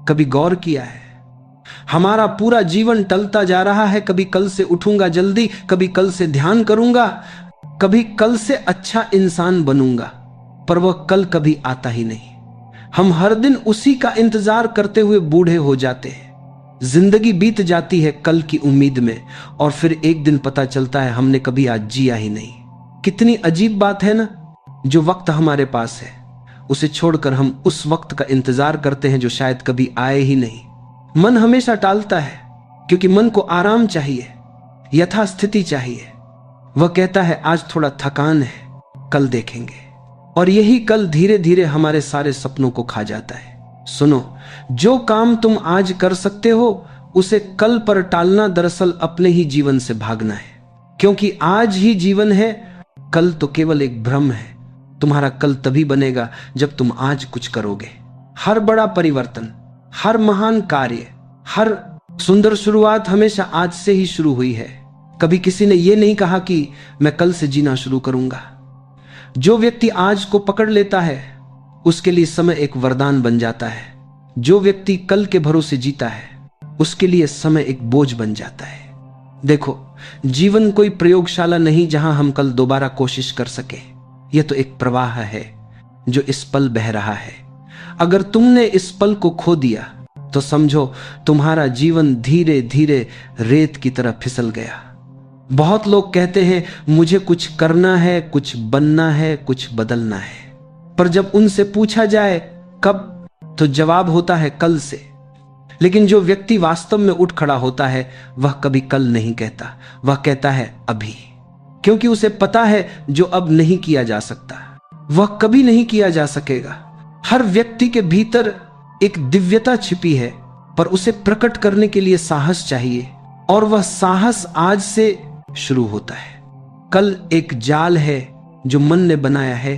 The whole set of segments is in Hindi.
कभी गौर किया है? हमारा पूरा जीवन टलता जा रहा है। कभी कल से उठूंगा जल्दी, कभी कल से ध्यान करूंगा, कभी कल से अच्छा इंसान बनूंगा, पर वह कल कभी आता ही नहीं। हम हर दिन उसी का इंतजार करते हुए बूढ़े हो जाते हैं। जिंदगी बीत जाती है कल की उम्मीद में, और फिर एक दिन पता चलता है हमने कभी आज जिया ही नहीं। कितनी अजीब बात है ना। जो वक्त हमारे पास है उसे छोड़कर हम उस वक्त का इंतजार करते हैं जो शायद कभी आए ही नहीं। मन हमेशा टालता है क्योंकि मन को आराम चाहिए, यथास्थिति चाहिए। वह कहता है आज थोड़ा थकान है, कल देखेंगे, और यही कल धीरे धीरे हमारे सारे सपनों को खा जाता है। सुनो, जो काम तुम आज कर सकते हो उसे कल पर टालना दरअसल अपने ही जीवन से भागना है, क्योंकि आज ही जीवन है, कल तो केवल एक भ्रम है। तुम्हारा कल तभी बनेगा जब तुम आज कुछ करोगे। हर बड़ा परिवर्तन, हर महान कार्य, हर सुंदर शुरुआत हमेशा आज से ही शुरू हुई है। कभी किसी ने यह नहीं कहा कि मैं कल से जीना शुरू करूंगा। जो व्यक्ति आज को पकड़ लेता है उसके लिए समय एक वरदान बन जाता है। जो व्यक्ति कल के भरोसे जीता है उसके लिए समय एक बोझ बन जाता है। देखो, जीवन कोई प्रयोगशाला नहीं जहां हम कल दोबारा कोशिश कर सके। यह तो एक प्रवाह है जो इस पल बह रहा है। अगर तुमने इस पल को खो दिया तो समझो तुम्हारा जीवन धीरे धीरे रेत की तरह फिसल गया। बहुत लोग कहते हैं मुझे कुछ करना है, कुछ बनना है, कुछ बदलना है, पर जब उनसे पूछा जाए कब, तो जवाब होता है कल से। लेकिन जो व्यक्ति वास्तव में उठ खड़ा होता है वह कभी कल नहीं कहता, वह कहता है अभी, क्योंकि उसे पता है जो अब नहीं किया जा सकता वह कभी नहीं किया जा सकेगा। हर व्यक्ति के भीतर एक दिव्यता छिपी है, पर उसे प्रकट करने के लिए साहस चाहिए, और वह साहस आज से शुरू होता है। कल एक जाल है जो मन ने बनाया है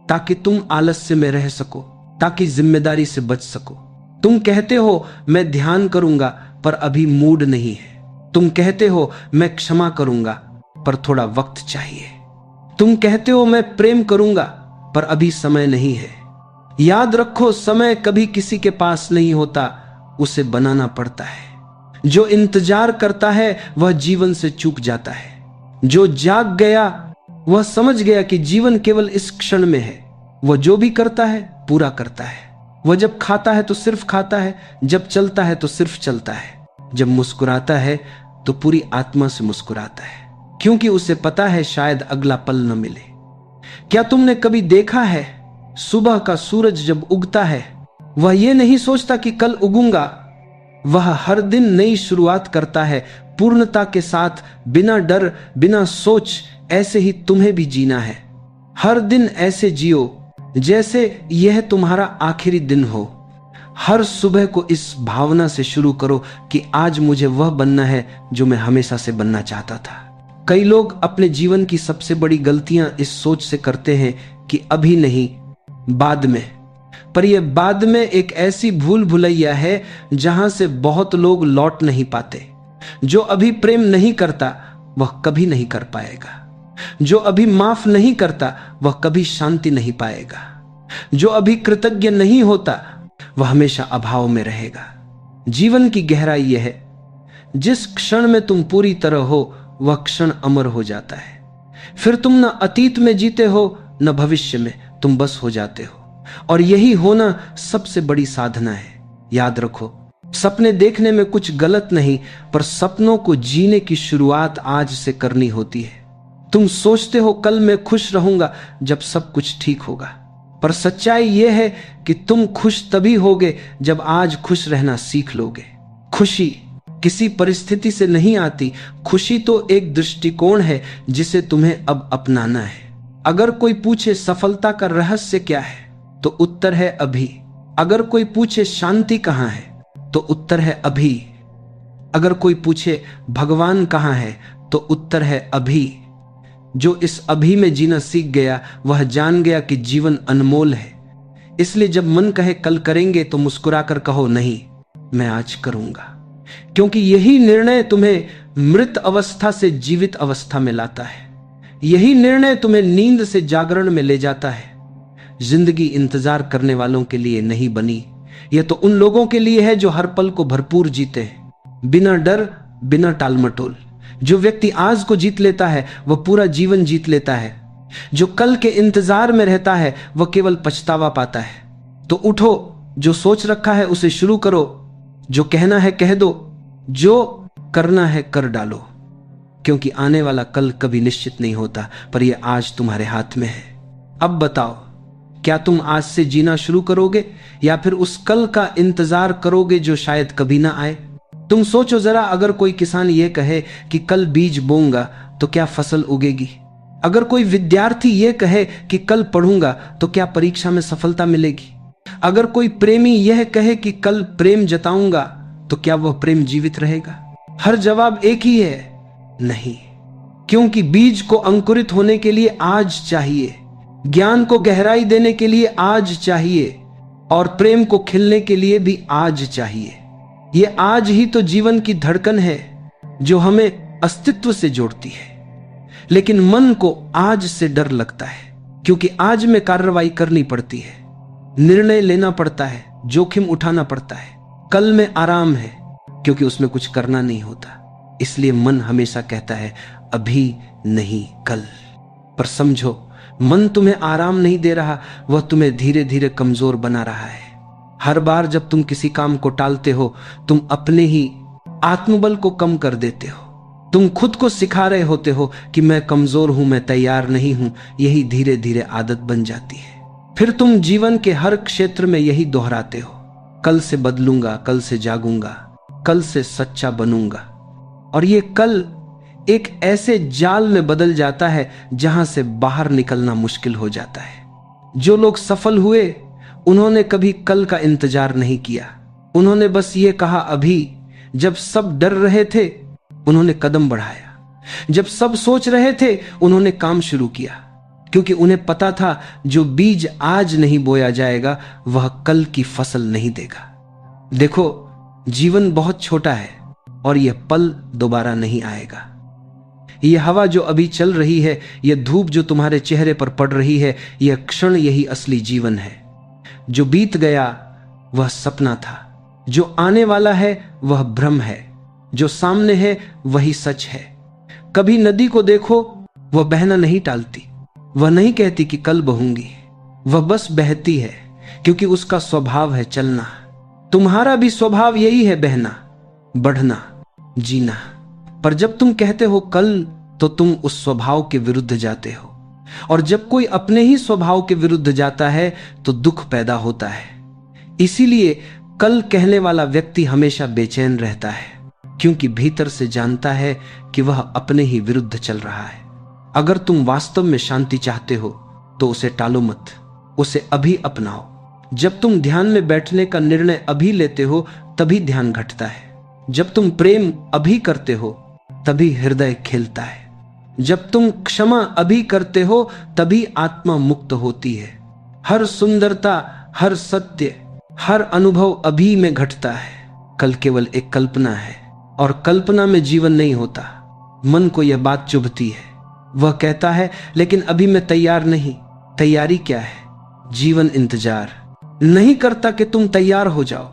ताकि तुम आलस्य में रह सको, ताकि जिम्मेदारी से बच सको। तुम कहते हो मैं ध्यान करूंगा, पर अभी मूड नहीं है। तुम कहते हो मैं क्षमा करूंगा, पर थोड़ा वक्त चाहिए। तुम कहते हो मैं प्रेम करूंगा, पर अभी समय नहीं है। याद रखो, समय कभी किसी के पास नहीं होता, उसे बनाना पड़ता है। जो इंतजार करता है वह जीवन से चूक जाता है। जो जाग गया वह समझ गया कि जीवन केवल इस क्षण में है। वह जो भी करता है पूरा करता है। वह जब खाता है तो सिर्फ खाता है, जब चलता है तो सिर्फ चलता है, जब मुस्कुराता है तो पूरी आत्मा से मुस्कुराता है, क्योंकि उसे पता है शायद अगला पल न मिले। क्या तुमने कभी देखा है सुबह का सूरज जब उगता है वह ये नहीं सोचता कि कल उगूंगा। वह हर दिन नई शुरुआत करता है, पूर्णता के साथ, बिना डर, बिना सोच। ऐसे ही तुम्हें भी जीना है। हर दिन ऐसे जियो जैसे यह तुम्हारा आखिरी दिन हो। हर सुबह को इस भावना से शुरू करो कि आज मुझे वह बनना है जो मैं हमेशा से बनना चाहता था। कई लोग अपने जीवन की सबसे बड़ी गलतियां इस सोच से करते हैं कि अभी नहीं, बाद में। पर यह बाद में एक ऐसी भूल भुलैया है जहां से बहुत लोग लौट नहीं पाते। जो अभी प्रेम नहीं करता वह कभी नहीं कर पाएगा। जो अभी माफ नहीं करता वह कभी शांति नहीं पाएगा। जो अभी कृतज्ञ नहीं होता वह हमेशा अभाव में रहेगा। जीवन की गहराई यह है, जिस क्षण में तुम पूरी तरह हो वह क्षण अमर हो जाता है। फिर तुम न अतीत में जीते हो न भविष्य में, तुम बस हो जाते हो। और यही होना सबसे बड़ी साधना है। याद रखो, सपने देखने में कुछ गलत नहीं, पर सपनों को जीने की शुरुआत आज से करनी होती है। तुम सोचते हो कल मैं खुश रहूंगा जब सब कुछ ठीक होगा, पर सच्चाई यह है कि तुम खुश तभी होगे जब आज खुश रहना सीख लोगे। खुशी किसी परिस्थिति से नहीं आती। खुशी तो एक दृष्टिकोण है जिसे तुम्हें अब अपनाना है। अगर कोई पूछे सफलता का रहस्य क्या है तो उत्तर है अभी। अगर कोई पूछे शांति कहां है तो उत्तर है अभी। अगर कोई पूछे भगवान कहां है तो उत्तर है अभी। जो इस अभी में जीना सीख गया वह जान गया कि जीवन अनमोल है। इसलिए जब मन कहे कल करेंगे तो मुस्कुराकर कहो नहीं, मैं आज करूंगा, क्योंकि यही निर्णय तुम्हें मृत अवस्था से जीवित अवस्था में लाता है। यही निर्णय तुम्हें नींद से जागरण में ले जाता है। जिंदगी इंतजार करने वालों के लिए नहीं बनी, यह तो उन लोगों के लिए है जो हर पल को भरपूर जीते हैं, बिना डर, बिना टालमटोल। जो व्यक्ति आज को जीत लेता है वह पूरा जीवन जीत लेता है। जो कल के इंतजार में रहता है वह केवल पछतावा पाता है। तो उठो, जो सोच रखा है उसे शुरू करो, जो कहना है कह दो, जो करना है कर डालो, क्योंकि आने वाला कल कभी निश्चित नहीं होता, पर यह आज तुम्हारे हाथ में है। अब बताओ, क्या तुम आज से जीना शुरू करोगे या फिर उस कल का इंतजार करोगे जो शायद कभी ना आए? तुम सोचो जरा, अगर कोई किसान ये कहे कि कल बीज बोऊंगा तो क्या फसल उगेगी? अगर कोई विद्यार्थी ये कहे कि कल पढ़ूंगा तो क्या परीक्षा में सफलता मिलेगी? अगर कोई प्रेमी यह कहे कि कल प्रेम जताऊंगा तो क्या वह प्रेम जीवित रहेगा? हर जवाब एक ही है, नहीं। क्योंकि बीज को अंकुरित होने के लिए आज चाहिए, ज्ञान को गहराई देने के लिए आज चाहिए, और प्रेम को खिलने के लिए भी आज चाहिए। ये आज ही तो जीवन की धड़कन है जो हमें अस्तित्व से जोड़ती है। लेकिन मन को आज से डर लगता है, क्योंकि आज में कार्रवाई करनी पड़ती है, निर्णय लेना पड़ता है, जोखिम उठाना पड़ता है। कल में आराम है, क्योंकि उसमें कुछ करना नहीं होता। इसलिए मन हमेशा कहता है अभी नहीं, कल। पर समझो, मन तुम्हें आराम नहीं दे रहा, वह तुम्हें धीरे धीरे कमजोर बना रहा है। हर बार जब तुम किसी काम को टालते हो, तुम अपने ही आत्मबल को कम कर देते हो। तुम खुद को सिखा रहे होते हो कि मैं कमजोर हूं, मैं तैयार नहीं हूं। यही धीरे धीरे आदत बन जाती है। फिर तुम जीवन के हर क्षेत्र में यही दोहराते हो, कल से बदलूंगा, कल से जागूंगा, कल से सच्चा बनूंगा। और ये कल एक ऐसे जाल में बदल जाता है जहां से बाहर निकलना मुश्किल हो जाता है। जो लोग सफल हुए, उन्होंने कभी कल का इंतजार नहीं किया। उन्होंने बस ये कहा अभी। जब सब डर रहे थे, उन्होंने कदम बढ़ाया। जब सब सोच रहे थे, उन्होंने काम शुरू किया, क्योंकि उन्हें पता था जो बीज आज नहीं बोया जाएगा वह कल की फसल नहीं देगा। देखो, जीवन बहुत छोटा है और यह पल दोबारा नहीं आएगा। यह हवा जो अभी चल रही है, यह धूप जो तुम्हारे चेहरे पर पड़ रही है, यह क्षण यही असली जीवन है। जो बीत गया वह सपना था, जो आने वाला है वह भ्रम है, जो सामने है वही सच है। कभी नदी को देखो, वह बहना नहीं टालती, वह नहीं कहती कि कल बहूंगी, वह बस बहती है, क्योंकि उसका स्वभाव है चलना। तुम्हारा भी स्वभाव यही है, बहना, बढ़ना, जीना। पर जब तुम कहते हो कल, तो तुम उस स्वभाव के विरुद्ध जाते हो। और जब कोई अपने ही स्वभाव के विरुद्ध जाता है तो दुख पैदा होता है। इसीलिए कल कहने वाला व्यक्ति हमेशा बेचैन रहता है, क्योंकि भीतर से जानता है कि वह अपने ही विरुद्ध चल रहा है। अगर तुम वास्तव में शांति चाहते हो तो उसे टालो मत, उसे अभी अपनाओ। जब तुम ध्यान में बैठने का निर्णय अभी लेते हो, तभी ध्यान घटता है। जब तुम प्रेम अभी करते हो, तभी हृदय खिलता है। जब तुम क्षमा अभी करते हो, तभी आत्मा मुक्त होती है। हर सुंदरता, हर सत्य, हर अनुभव अभी में घटता है। कल केवल एक कल्पना है, और कल्पना में जीवन नहीं होता। मन को यह बात चुभती है, वह कहता है लेकिन अभी मैं तैयार नहीं। तैयारी क्या है? जीवन इंतजार नहीं करता कि तुम तैयार हो जाओ।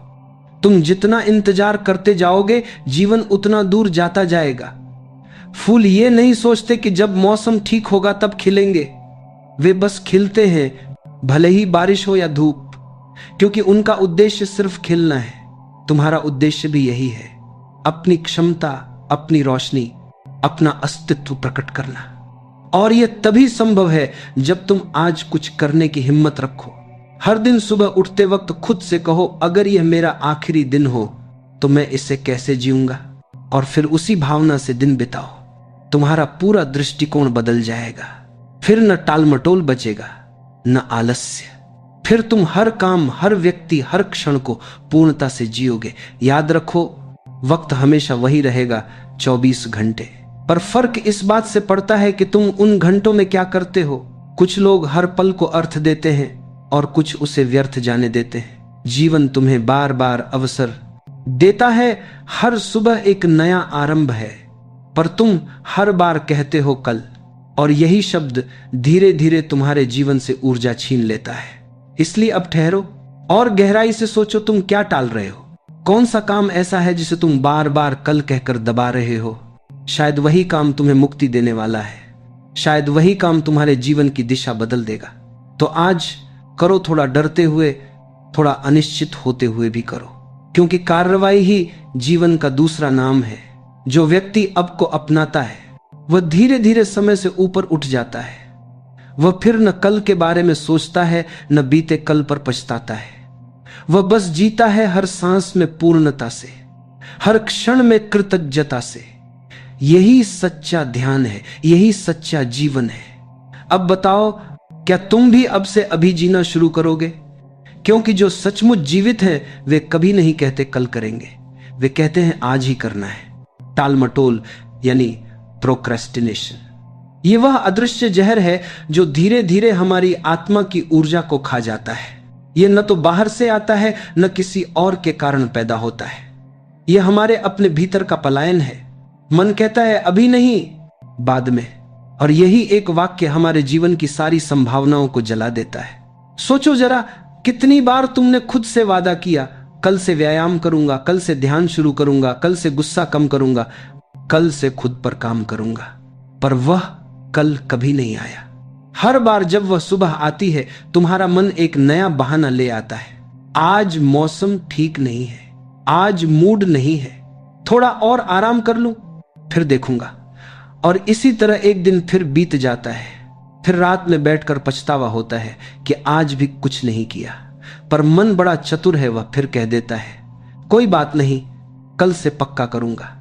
तुम जितना इंतजार करते जाओगे, जीवन उतना दूर जाता जाएगा। फूल ये नहीं सोचते कि जब मौसम ठीक होगा तब खिलेंगे। वे बस खिलते हैं, भले ही बारिश हो या धूप, क्योंकि उनका उद्देश्य सिर्फ खिलना है। तुम्हारा उद्देश्य भी यही है, अपनी क्षमता, अपनी रोशनी, अपना अस्तित्व प्रकट करना। और यह तभी संभव है जब तुम आज कुछ करने की हिम्मत रखो। हर दिन सुबह उठते वक्त खुद से कहो, अगर यह मेरा आखिरी दिन हो तो मैं इसे कैसे जीऊंगा, और फिर उसी भावना से दिन बिताओ। तुम्हारा पूरा दृष्टिकोण बदल जाएगा। फिर न टालमटोल बचेगा, न आलस्य। फिर तुम हर काम, हर व्यक्ति, हर क्षण को पूर्णता से जियोगे। याद रखो, वक्त हमेशा वही रहेगा, 24 घंटे। पर फर्क इस बात से पड़ता है कि तुम उन घंटों में क्या करते हो। कुछ लोग हर पल को अर्थ देते हैं और कुछ उसे व्यर्थ जाने देते हैं। जीवन तुम्हें बार बार अवसर देता है, हर सुबह एक नया आरंभ है, पर तुम हर बार कहते हो कल, और यही शब्द धीरे धीरे तुम्हारे जीवन से ऊर्जा छीन लेता है। इसलिए अब ठहरो, और गहराई से सोचो, तुम क्या टाल रहे हो? कौन सा काम ऐसा है जिसे तुम बार बार कल कहकर दबा रहे हो? शायद वही काम तुम्हें मुक्ति देने वाला है, शायद वही काम तुम्हारे जीवन की दिशा बदल देगा। तो आज करो, थोड़ा डरते हुए, थोड़ा अनिश्चित होते हुए भी करो, क्योंकि कार्रवाई ही जीवन का दूसरा नाम है। जो व्यक्ति अब को अपनाता है वह धीरे धीरे समय से ऊपर उठ जाता है। वह फिर न कल के बारे में सोचता है, न बीते कल पर पछताता है। वह बस जीता है हर सांस में पूर्णता से, हर क्षण में कृतज्ञता से। यही सच्चा ध्यान है, यही सच्चा जीवन है। अब बताओ, क्या तुम भी अब से अभी जीना शुरू करोगे? क्योंकि जो सचमुच जीवित हैं वे कभी नहीं कहते कल करेंगे, वे कहते हैं आज ही करना है। टाल मटोल यानी प्रोक्रेस्टिनेशन, ये वह अदृश्य जहर है जो धीरे धीरे हमारी आत्मा की ऊर्जा को खा जाता है। यह न तो बाहर से आता है, न किसी और के कारण पैदा होता है। यह हमारे अपने भीतर का पलायन है। मन कहता है अभी नहीं, बाद में, और यही एक वाक्य हमारे जीवन की सारी संभावनाओं को जला देता है। सोचो जरा, कितनी बार तुमने खुद से वादा किया, कल से व्यायाम करूंगा, कल से ध्यान शुरू करूंगा, कल से गुस्सा कम करूंगा, कल से खुद पर काम करूंगा, पर वह कल कभी नहीं आया। हर बार जब वह सुबह आती है, तुम्हारा मन एक नया बहाना ले आता है। आज मौसम ठीक नहीं है, आज मूड नहीं है, थोड़ा और आराम कर लूं, फिर देखूंगा। और इसी तरह एक दिन फिर बीत जाता है। फिर रात में बैठकर पछतावा होता है कि आज भी कुछ नहीं किया। पर मन बड़ा चतुर है, वह फिर कह देता है कोई बात नहीं, कल से पक्का करूंगा।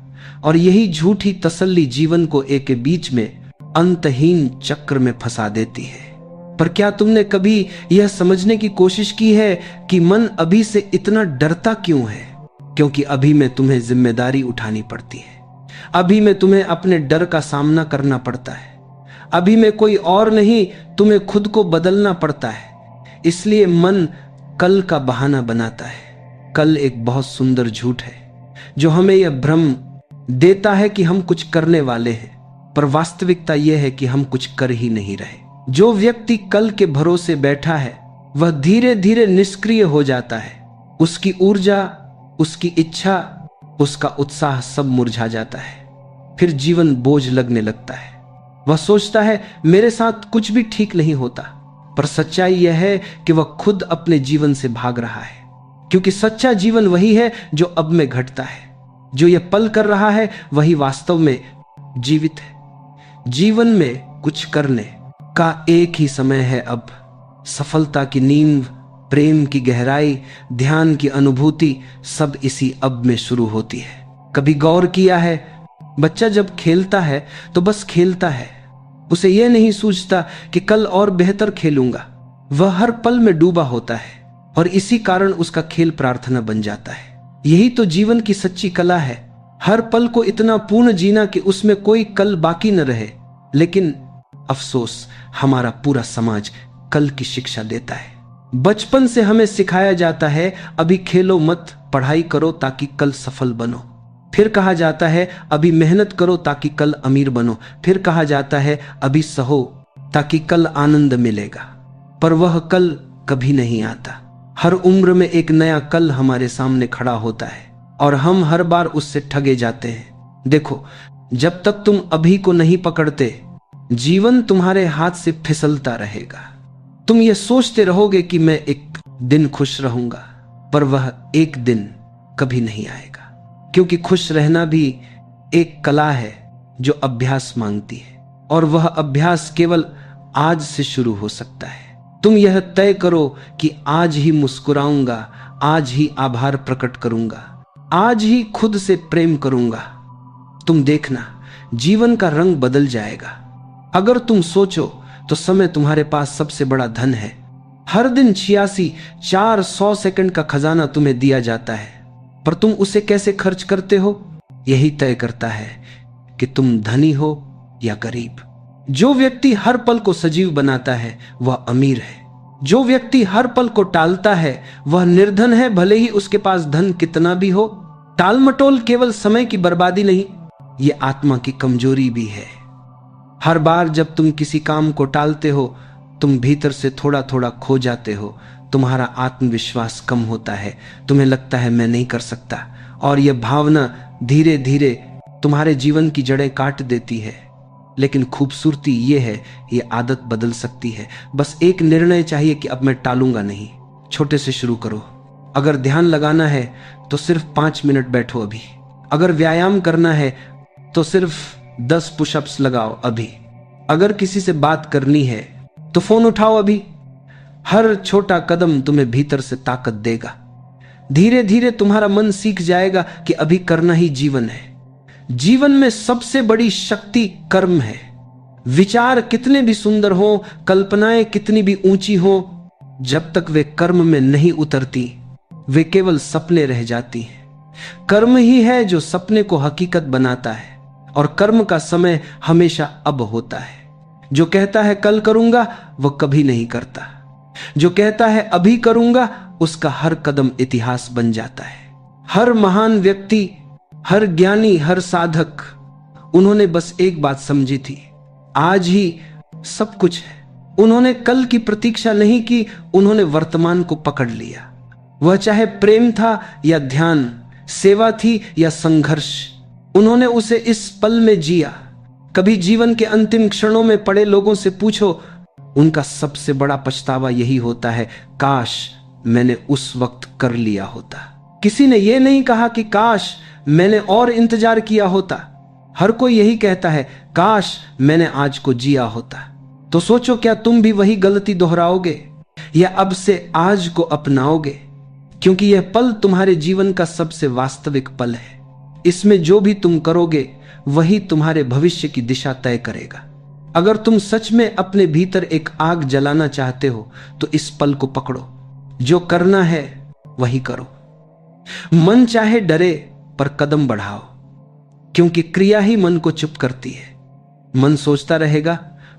और यही झूठी तसल्ली जीवन को एक बीच में अंतहीन चक्र में फंसा देती है। पर क्या तुमने कभी यह समझने की कोशिश की है कि मन अभी से इतना डरता क्यों है? क्योंकि अभी में तुम्हें जिम्मेदारी उठानी पड़ती है, अभी में तुम्हें अपने डर का सामना करना पड़ता है, अभी में कोई और नहीं, तुम्हें खुद को बदलना पड़ता है। इसलिए मन कल का बहाना बनाता है। कल एक बहुत सुंदर झूठ है जो हमें यह भ्रम देता है कि हम कुछ करने वाले हैं, पर वास्तविकता यह है कि हम कुछ कर ही नहीं रहे। जो व्यक्ति कल के भरोसे बैठा है वह धीरे धीरे निष्क्रिय हो जाता है। उसकी ऊर्जा, उसकी इच्छा, उसका उत्साह सब मुरझा जाता है। फिर जीवन बोझ लगने लगता है। वह सोचता है मेरे साथ कुछ भी ठीक नहीं होता, पर सच्चाई यह है कि वह खुद अपने जीवन से भाग रहा है। क्योंकि सच्चा जीवन वही है जो अब में घटता है। जो यह पल कर रहा है वही वास्तव में जीवित है। जीवन में कुछ करने का एक ही समय है अब। सफलता की नींव, प्रेम की गहराई, ध्यान की अनुभूति सब इसी अब में शुरू होती है। कभी गौर किया है, बच्चा जब खेलता है तो बस खेलता है, उसे यह नहीं सूझता कि कल और बेहतर खेलूंगा। वह हर पल में डूबा होता है और इसी कारण उसका खेल प्रार्थना बन जाता है। यही तो जीवन की सच्ची कला है, हर पल को इतना पूर्ण जीना कि उसमें कोई कल बाकी न रहे। लेकिन अफसोस, हमारा पूरा समाज कल की शिक्षा देता है। बचपन से हमें सिखाया जाता है अभी खेलो मत, पढ़ाई करो ताकि कल सफल बनो। फिर कहा जाता है अभी मेहनत करो ताकि कल अमीर बनो। फिर कहा जाता है अभी सहो ताकि कल आनंद मिलेगा। पर वह कल कभी नहीं आता। हर उम्र में एक नया कल हमारे सामने खड़ा होता है और हम हर बार उससे ठगे जाते हैं। देखो, जब तक तुम अभी को नहीं पकड़ते, जीवन तुम्हारे हाथ से फिसलता रहेगा। तुम ये सोचते रहोगे कि मैं एक दिन खुश रहूंगा, पर वह एक दिन कभी नहीं आएगा। क्योंकि खुश रहना भी एक कला है जो अभ्यास मांगती है, और वह अभ्यास केवल आज से शुरू हो सकता है। तुम यह तय करो कि आज ही मुस्कुराऊंगा, आज ही आभार प्रकट करूंगा, आज ही खुद से प्रेम करूंगा। तुम देखना, जीवन का रंग बदल जाएगा। अगर तुम सोचो तो समय तुम्हारे पास सबसे बड़ा धन है। हर दिन 400 सेकंड का खजाना तुम्हें दिया जाता है, पर तुम उसे कैसे खर्च करते हो यही तय करता है कि तुम धनी हो या गरीब। जो व्यक्ति हर पल को सजीव बनाता है वह अमीर है। जो व्यक्ति हर पल को टालता है वह निर्धन है, भले ही उसके पास धन कितना भी हो। टाल मटोल केवल समय की बर्बादी नहीं, यह आत्मा की कमजोरी भी है। हर बार जब तुम किसी काम को टालते हो, तुम भीतर से थोड़ा थोड़ा खो जाते हो, तुम्हारा आत्मविश्वास कम होता है, तुम्हें लगता है मैं नहीं कर सकता, और यह भावना धीरे धीरे तुम्हारे जीवन की जड़ें काट देती है। लेकिन खूबसूरती यह है, यह आदत बदल सकती है। बस एक निर्णय चाहिए कि अब मैं टालूंगा नहीं। छोटे से शुरू करो। अगर ध्यान लगाना है तो सिर्फ 5 मिनट बैठो अभी। अगर व्यायाम करना है तो सिर्फ 10 पुशअप्स लगाओ अभी। अगर किसी से बात करनी है तो फोन उठाओ अभी। हर छोटा कदम तुम्हें भीतर से ताकत देगा। धीरे धीरे तुम्हारा मन सीख जाएगा कि अभी करना ही जीवन है। जीवन में सबसे बड़ी शक्ति कर्म है। विचार कितने भी सुंदर हो, कल्पनाएं कितनी भी ऊंची हो, जब तक वे कर्म में नहीं उतरती वे केवल सपने रह जाती हैं। कर्म ही है जो सपने को हकीकत बनाता है, और कर्म का समय हमेशा अब होता है। जो कहता है कल करूंगा वह कभी नहीं करता। जो कहता है अभी करूंगा उसका हर कदम इतिहास बन जाता है। हर महान व्यक्ति, हर ज्ञानी, हर साधक, उन्होंने बस एक बात समझी थी, आज ही सब कुछ है। उन्होंने कल की प्रतीक्षा नहीं की, उन्होंने वर्तमान को पकड़ लिया। वह चाहे प्रेम था या ध्यान, सेवा थी या संघर्ष, उन्होंने उसे इस पल में जिया। कभी जीवन के अंतिम क्षणों में पड़े लोगों से पूछो, उनका सबसे बड़ा पछतावा यही होता है, काश मैंने उस वक्त कर लिया होता। किसी ने यह नहीं कहा कि काश मैंने और इंतजार किया होता। हर कोई यही कहता है, काश मैंने आज को जिया होता। तो सोचो, क्या तुम भी वही गलती दोहराओगे या अब से आज को अपनाओगे? क्योंकि यह पल तुम्हारे जीवन का सबसे वास्तविक पल है। इसमें जो भी तुम करोगे वही तुम्हारे भविष्य की दिशा तय करेगा। अगर तुम सच में अपने भीतर एक आग जलाना चाहते हो तो इस पल को पकड़ो। जो करना है वही करो। मन चाहे डरे पर कदम बढ़ाओ, क्योंकि क्रिया ही मन को चुप करती है। मन सोचता रहेगा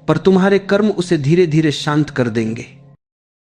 पर तुम्हारे कर्म उसे धीरे धीरे शांत कर देंगे।